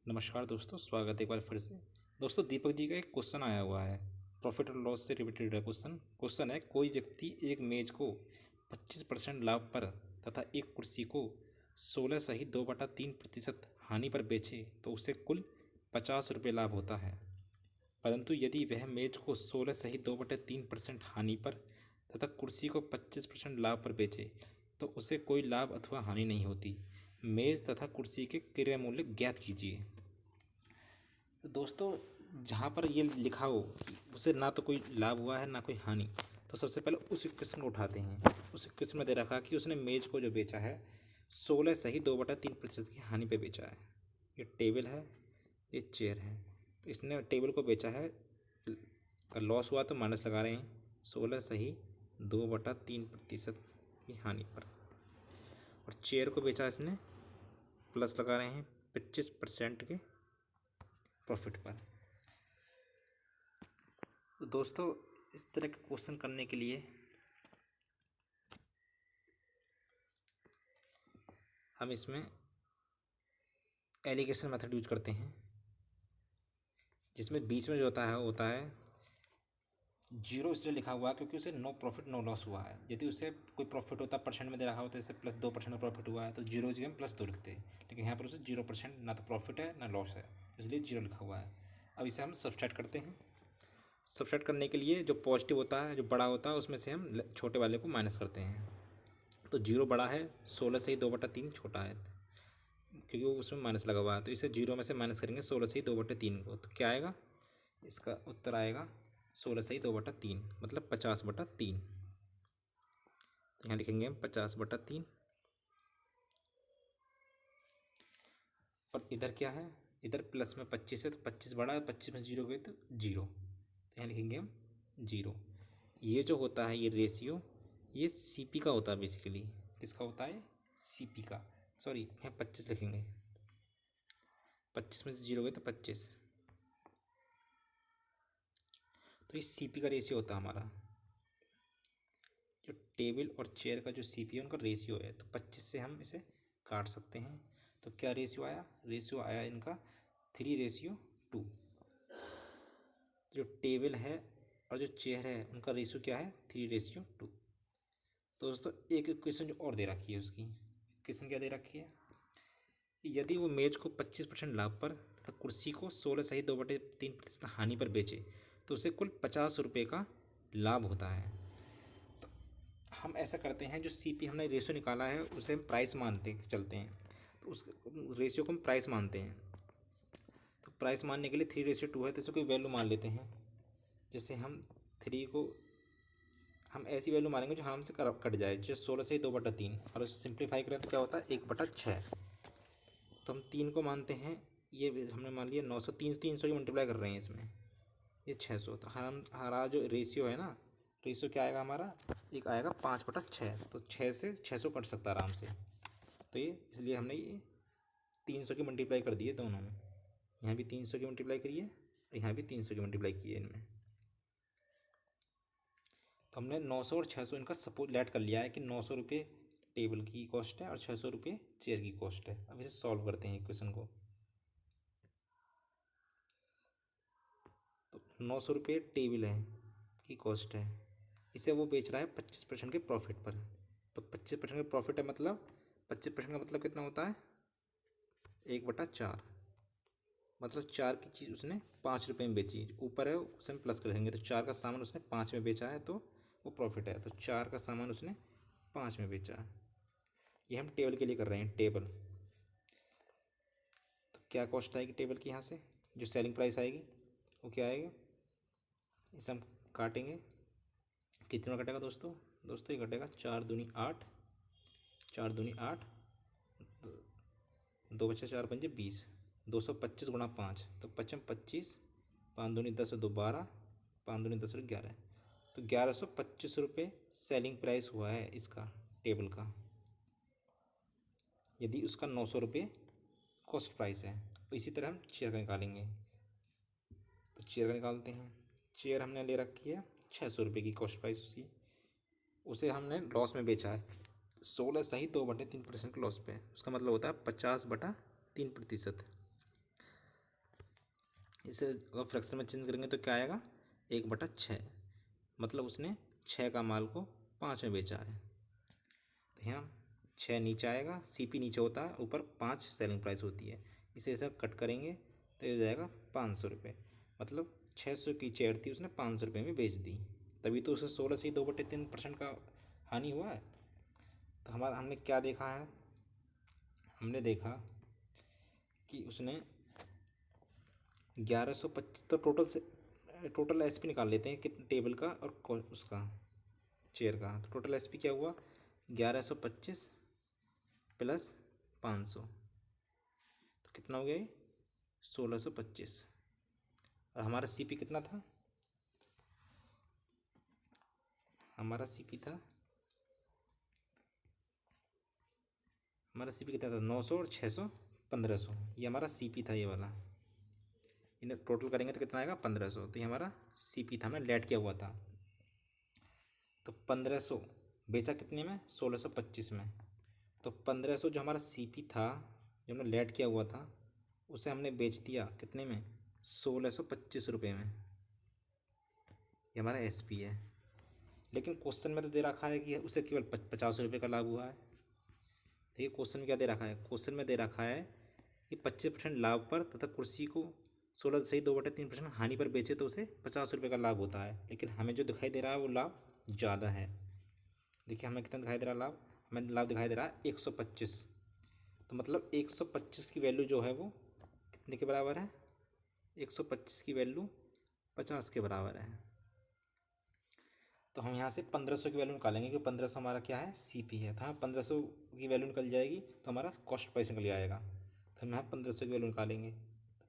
नमस्कार दोस्तों, स्वागत है एक बार फिर से। दोस्तों, दीपक जी का एक क्वेश्चन आया हुआ है। प्रॉफिट और लॉस से रिलेटेड है क्वेश्चन है, कोई व्यक्ति एक मेज को 25% लाभ पर तथा एक कुर्सी को 16 सही 2/3% हानि पर बेचे तो उसे कुल 50 रुपये लाभ होता है। परंतु यदि वह मेज को 16 सही 2/3% हानि पर तथा कुर्सी को 25% लाभ पर बेचे तो उसे कोई लाभ अथवा हानि नहीं होती। मेज तथा कुर्सी के क्रय मूल्य ज्ञात कीजिए। तो दोस्तों, जहाँ पर ये लिखा हो कि उसे ना तो कोई लाभ हुआ है ना कोई हानि, तो सबसे पहले उस इक्वेशन को उठाते हैं। उस इक्वेशन में दे रखा कि उसने मेज को जो बेचा है 16 सही 2/3% की हानि पे बेचा है। ये टेबल है, ये चेयर है। तो इसने टेबल को बेचा है, अगर लॉस हुआ तो माइनस लगा रहे हैं 16 सही 2/3% की हानि पर। और चेयर को बेचा इसने, प्लस लगा रहे हैं 25% के प्रॉफिट पर। तो दोस्तों, इस तरह के क्वेश्चन करने के लिए हम इसमें एलिगेशन मेथड यूज करते हैं, जिसमें बीच में जो होता है जीरो इसलिए लिखा हुआ है क्योंकि उसे नो प्रॉफिट नो लॉस हुआ है। यदि उसे कोई प्रॉफिट होता परसेंट में दे रखा हो तो इसे +2% का प्रॉफिट हुआ है तो जीरो जगह हम +2 लिखते हैं, लेकिन यहाँ पर उसे 0% ना तो प्रॉफिट है ना लॉस है, इसलिए जीरो लिखा हुआ है। अब इसे हम सब्सट्रैक्ट करते हैं। सब्सट्रैक्ट करने के लिए जो पॉजिटिव होता है, जो बड़ा होता है, उसमें से हम छोटे वाले को माइनस करते हैं। तो जीरो बड़ा है, 16 से ही 2/3 छोटा है, क्योंकि वो उसमें माइनस लगा हुआ है। तो इसे जीरो में से माइनस करेंगे 16 से ही 2/3 को, तो क्या आएगा? इसका उत्तर आएगा 16 से ही 2/3, मतलब 50/3। तो यहाँ लिखेंगे हम 50/3। और इधर क्या है? इधर प्लस में 25 है तो 25 बड़ा है, 25 में जीरो गए तो जीरो, तो यहाँ लिखेंगे हम जीरो। ये जो होता है ये रेशियो, ये सीपी का होता है बेसिकली। किसका होता है? सीपी का। सॉरी, यहाँ 25 लिखेंगे, 25 में से जीरो गए तो 25। तो ये सीपी का रेशियो होता है हमारा। जो टेबल और चेयर का जो सीपी है उनका रेशियो है, तो 25 से हम इसे काट सकते हैं। तो क्या रेशियो आया? रेशियो आया इनका 3:2। जो टेबल है और जो चेयर है उनका रेशियो क्या है? 3:2। तो दोस्तों, एक इक्वेशन जो और दे रखी है, उसकी इक्वेशन क्या दे रखी है? यदि वो मेज को 25% लाभ पर तथा कुर्सी को 16 सही 2/3% हानि पर बेचे तो उसे कुल 50 रुपये का लाभ होता है। तो हम ऐसा करते हैं, जो सीपी हमने रेशियो निकाला है उसे हम प्राइस मानते चलते हैं। तो उस रेशियो को हम प्राइस मानते हैं। तो प्राइस मानने के लिए 3:2 है, तो इसे कोई वैल्यू मान लेते हैं। जैसे हम थ्री को हम ऐसी वैल्यू मानेंगे जो आराम से कट जाए, जैसे 16 से ही 2/3, और उसे सिंप्लीफाई करें तो क्या होता है? 1/6। तो हम 3 को मानते हैं, ये हमने मान लिया 900, 300 की मल्टीप्लाई कर रहे हैं इसमें, ये 600। तो हम हमारा जो रेशियो है ना, रेशियो क्या आएगा हमारा? एक आएगा 5/6। तो 6 से 600 कट सकता है आराम से। तो ये इसलिए हमने ये 300 की मल्टीप्लाई कर दी है दोनों में। यहाँ भी 300 की मल्टीप्लाई करी है और यहाँ भी 300 की मल्टीप्लाई की है इनमें। तो हमने 900 और 600 इनका सपोज लेट कर लिया है कि 900 रुपये टेबल की कॉस्ट है और 600 रुपये चेयर की कॉस्ट है। अब इसे सॉल्व करते हैं इक्वेशन को। तो 900 रुपये टेबल है की कॉस्ट है, इसे वो बेच रहा है 25% के प्रॉफिट पर। तो 25% का प्रॉफिट है, मतलब 25% का मतलब कितना होता है? 1/4। मतलब 4 की चीज़ उसने 5 रुपये में बेची, ऊपर है उसे हम प्लस कर देंगे। तो 4 का सामान उसने 5 में बेचा है तो वो प्रॉफिट है। तो 4 का सामान उसने 5 में बेचा है। ये हम टेबल के लिए कर रहे हैं, टेबल। तो क्या कॉस्ट आएगी टेबल की? यहाँ से जो सेलिंग प्राइस आएगी वो क्या आएगी? इसे हम काटेंगे, कितना कटेगा दोस्तों? दोस्तों, ये घटेगा 4×2 = 8, 4×2 = 8, 2×4=20, 225 × 5, तो 25, 5×2 = 10 और 2 12, 5×2 = 10 और 11। तो 1125 रुपये सेलिंग प्राइस हुआ है इसका, टेबल का। यदि उसका 900 रुपये कॉस्ट प्राइस है। तो इसी तरह हम चेयर का निकालेंगे। तो चेयर का निकालते हैं। चेयर हमने ले रखी है 600 रुपये की कॉस्ट प्राइस उसकी, उसे हमने लॉस में बेचा है 16 सही 2/3% के लॉस पे। उसका मतलब होता है 50/3%। इसे अगर फ्रैक्शन में चेंज करेंगे तो क्या आएगा, 1/6। मतलब उसने 6 का माल को 5 में बेचा है। तो यहाँ 6 नीचे आएगा, सीपी नीचे होता है, ऊपर 5 सेलिंग प्राइस होती है। इसे ऐसा कट करेंगे तो ये हो जाएगा 500 रुपये। मतलब 600 की चेयर थी, उसने 500 रुपये में बेच दी, तभी तो उसे 16 से ही 2/3% का हानि हुआ है। तो हमारा हमने क्या देखा है, हमने देखा कि उसने 1125, तो टोटल एसपी निकाल लेते हैं कितने टेबल का और उसका चेयर का। तो टोटल एसपी क्या हुआ, 1125 प्लस 500, तो कितना हो गया ये, 1625। और हमारा सीपी कितना था, हमारा सीपी था, हमारा सीपी कितना था, 900 और 600 1500। ये हमारा सीपी था, ये वाला। इन्हें टोटल करेंगे तो कितना आएगा, 1500। तो ये हमारा सीपी था, हमने लेट किया हुआ था। तो 1500 बेचा कितने में, 1625 में। तो 1500 जो हमारा सीपी था, जो हमने लेट किया हुआ था, उसे हमने बेच दिया कितने में, 1625 रुपये में। ये हमारा एसपी है। लेकिन क्वेश्चन में तो दे रखा है कि उसे केवल 50 रुपये का लाभ हुआ है। देखिए क्वेश्चन में क्या दे रखा है, क्वेश्चन में दे रखा है कि 25% लाभ पर तथा कुर्सी को 16 सही 2/3% हानि पर बेचे तो उसे 50 रुपये का लाभ होता है। लेकिन हमें जो दिखाई दे रहा है वो लाभ ज़्यादा है। देखिए हमें कितना दिखाई दे रहा है लाभ, हमें लाभ दिखाई दे रहा है 125। तो मतलब 125 की वैल्यू जो है वो कितने के बराबर है, 125 की वैल्यू 50 के बराबर है। तो हम यहाँ से 1500 की वैल्यू निकालेंगे, क्योंकि 1500 हमारा क्या है, सीपी है। तो हाँ 1500 की वैल्यू निकल जाएगी तो हमारा कॉस्ट प्राइस निकल जाएगा। तो हम यहाँ 1500 की वैल्यू निकालेंगे। तो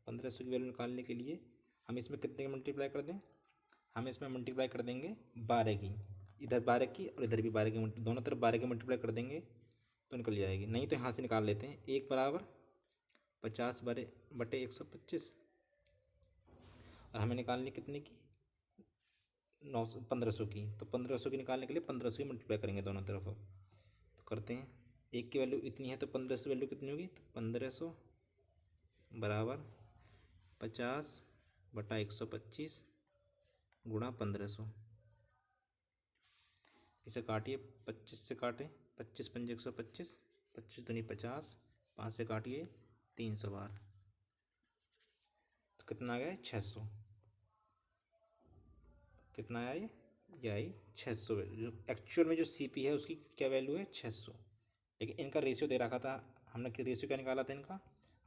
1500 की वैल्यू निकालने के लिए हम इसमें कितने की मल्टीप्लाई कर दें, हम इसमें मल्टीप्लाई कर देंगे 12 की, इधर 12 की और इधर भी 12 की, दोनों तरफ 12 की मल्टीप्लाई कर देंगे तो निकल जाएगी। नहीं तो यहाँ से निकाल लेते हैं, 1 बराबर 50 बटे 125। और हमें निकालनी कितने की, 1500 की। तो 1500 की निकालने के लिए 1500 की मल्टीप्लाई करेंगे दोनों तरफ। अब तो करते हैं, एक की वैल्यू इतनी है तो 1500 वैल्यू कितनी होगी, तो 1500 बराबर 50/125 गुणा 1500। इसे काटिए, 25 से काटें, 25 पंजे 125, 25 दूनी 50, 5 से काटिए 300 बार, तो कितना आ गया, 600। कितना आया ये आई 600। जो एक्चुअल में जो सीपी है उसकी क्या वैल्यू है, 600। लेकिन इनका रेशियो दे रखा था, हमने रेशियो क्या निकाला था इनका,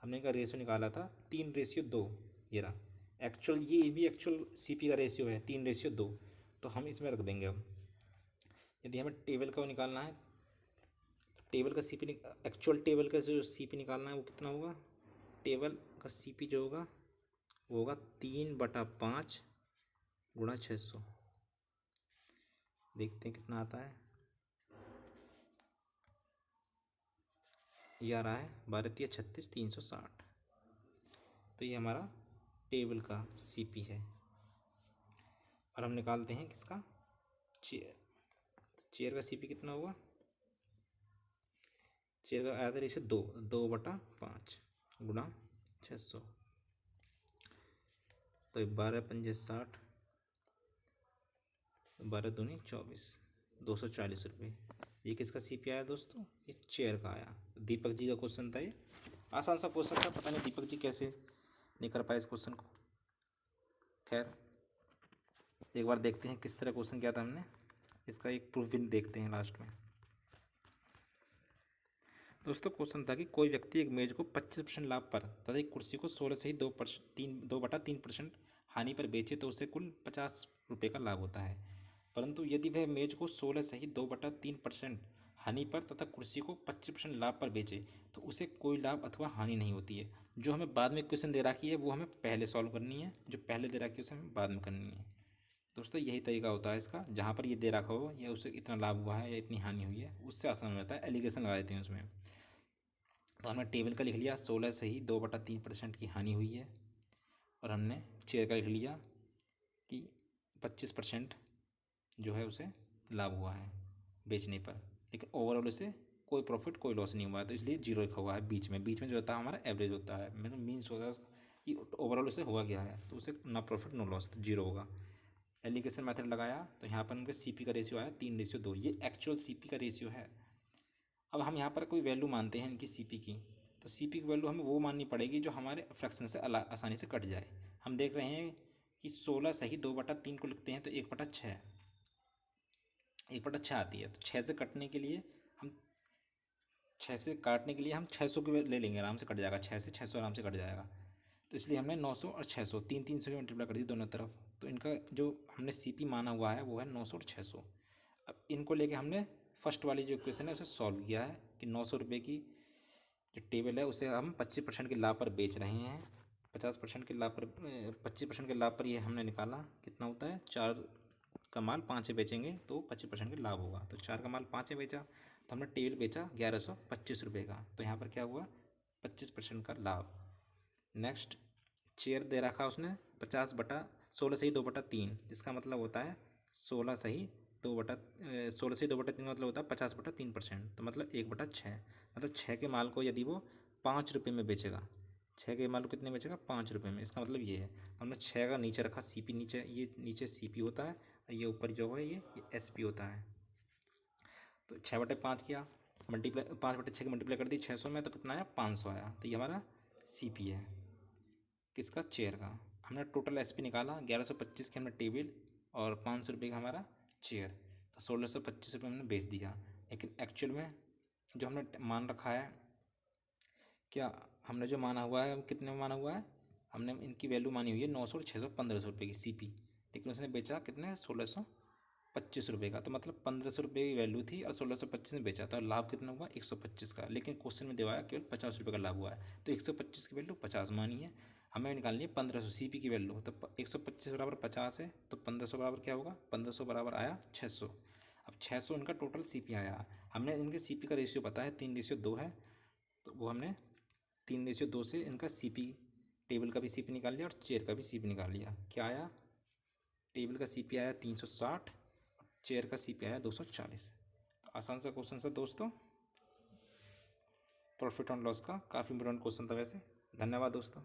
हमने इनका रेशियो निकाला था 3:2। ये रहा एक्चुअल, ये भी एक्चुअल सीपी का रेशियो है 3:2। तो हम इसमें रख देंगे। अब यदि हमें टेबल का वो निकालना है, तो टेबल का सीपी, एक्चुअल टेबल का जो सीपी निकालना है वो कितना होगा, टेबल का सीपी जो होगा वो होगा 3/5 गुणा 600। देखते हैं कितना आता है, ये आ रहा है 12×36 360। तो ये हमारा टेबल का सीपी है। और हम निकालते हैं किसका, चेयर। चेयर का सीपी कितना होगा, चेयर का आया था रेशियो 2/5 गुणा 600। तो 12×5 = 60, 12 दूनी 24, 240 रुपये। ये किसका सीपी आया दोस्तों, ये चेयर का आया। दीपक जी का क्वेश्चन था ये, आसान सा क्वेश्चन था, पता नहीं दीपक जी कैसे नहीं कर पाए इस क्वेश्चन को। खैर एक बार देखते हैं किस तरह क्वेश्चन किया था हमने, इसका एक प्रूफ भी देखते हैं लास्ट में। दोस्तों क्वेश्चन था कि कोई व्यक्ति एक मेज को 25% लाभ पर तथा एक कुर्सी को 16 से ही 2/3% हानि पर बेचे तो उसे कुल 50 रुपये का लाभ होता है। परंतु यदि वह मेज को 16 से ही 2/3% हानि पर तथा कुर्सी को 25% लाभ पर बेचे तो उसे कोई लाभ अथवा हानि नहीं होती है। जो हमें बाद में क्वेश्चन दे रखी है वो हमें पहले सॉल्व करनी है, जो पहले दे रखी है उसे हमें बाद में करनी है। दोस्तों यही तरीका होता है इसका, जहाँ पर ये दे रखा हो या उसे इतना लाभ हुआ है या इतनी हानि हुई है, उससे आसान हो जाता है, एलिगेशन लगा देते हैं उसमें। तो हमने टेबल का लिख लिया 16 से ही 2/3% की हानि हुई है, और हमने चेयर का लिख लिया कि 25% जो है उसे लाभ हुआ है बेचने पर, लेकिन ओवरऑल उसे कोई प्रॉफिट कोई लॉस नहीं हुआ है, तो इसलिए जीरो लिखा हुआ है बीच में। बीच में जो होता है हमारा एवरेज होता है, मतलब मीन्स होता है, कि ओवरऑल उसे हुआ क्या है, तो उसे ना प्रॉफिट नो लॉस, तो जीरो होगा। एलिगेशन मेथड लगाया तो यहाँ पर उनके सीपी का रेशियो आया 3:2, ये एक्चुअल सीपी का रेशियो है। अब हम यहाँ पर कोई वैल्यू मानते हैं इनकी सीपी की, तो सीपी की वैल्यू हमें वो माननी पड़ेगी जो हमारे फ्रैक्शन से आसानी से कट जाए। हम देख रहे हैं कि 16 सही 2/3 को लिखते हैं तो 1/6, 1/6 आती है। तो 6 से कटने के लिए हम 600 की ले लेंगे, आराम से कट जाएगा, 6 से 600 आराम से कट जाएगा। तो इसलिए हमने 900 और 600 300 की मल्टीप्लाई कर दी दोनों तरफ। तो इनका जो हमने सीपी माना हुआ है वो है 900 और 600। अब इनको लेके हमने फर्स्ट वाली जो इक्वेशन है उसे सॉल्व किया है कि 900 रुपये की जो टेबल है उसे हम 25% के लाभ पर बेच रहे हैं। 50% के लाभ पर 25% के लाभ पर ये हमने निकाला कितना होता है, 4 का माल 5 बेचेंगे तो 25% का लाभ होगा। तो 4 का माल 5 बेचा तो हमने टेबल बेचा 1125 रुपये का, तो यहाँ पर क्या हुआ 25% का लाभ। नेक्स्ट चेयर दे रखा उसने 16 सही 2/3, जिसका मतलब होता है 16 सही 2/3 का मतलब होता है 50/3%, तो मतलब 1/6। मतलब 6 के माल को यदि वो 5 रुपये में बेचेगा, 6 के माल को कितने बेचेगा 5 रुपये में, इसका मतलब ये है। तो हमने 6 का नीचे रखा सीपी, नीचे ये नीचे सीपी होता है और ये ऊपर जो है ये एसपी होता है। तो 6/5 किया, मल्टीप्लाई 5/6 की मल्टीप्लाई कर दी 600 में, तो कितना आया 500 आया। तो ये हमारा सीपी है किसका, चेयर का। हमने टोटल एसपी निकाला 1125 की हमने टेबल और 500 रुपये का हमारा चेयर, तो 1625 रुपये हमने बेच दिया। लेकिन एक्चुअल में जो हमने मान रखा है, क्या हमने जो माना हुआ है कितने में माना हुआ है, हमने इनकी वैल्यू मानी हुई है 900 और 600 1500 रुपये की सीपी, लेकिन उसने बेचा कितने 1625 रुपये का। तो मतलब 1500 रुपये की वैल्यू थी और 1625 में बेचा, तो लाभ कितना हुआ 125 का। लेकिन क्वेश्चन में दिया केवल 50 रुपये का लाभ हुआ है, तो 125 की वैल्यू 50 मानी है, हमें निकालनी है 1500 सीपी की वैल्यू। तो 125 बराबर 50 है, तो 1500 बराबर क्या होगा, 1500 बराबर आया 600। अब 600 इनका टोटल सीपी आया। हमने इनके सीपी का रेशियो पता है 3:2 है, तो वो हमने 3:2 से इनका सीपी, टेबल का भी सीपी निकाल लिया और चेयर का भी सीपी निकाल लिया। क्या आया, टेबल का सीपी आया 360, चेयर का सीपी आया 240। तो आसान सा क्वेश्चन था दोस्तों, प्रॉफिट एंड लॉस का, काफ़ी इंपॉर्टेंट क्वेश्चन था वैसे। धन्यवाद दोस्तों।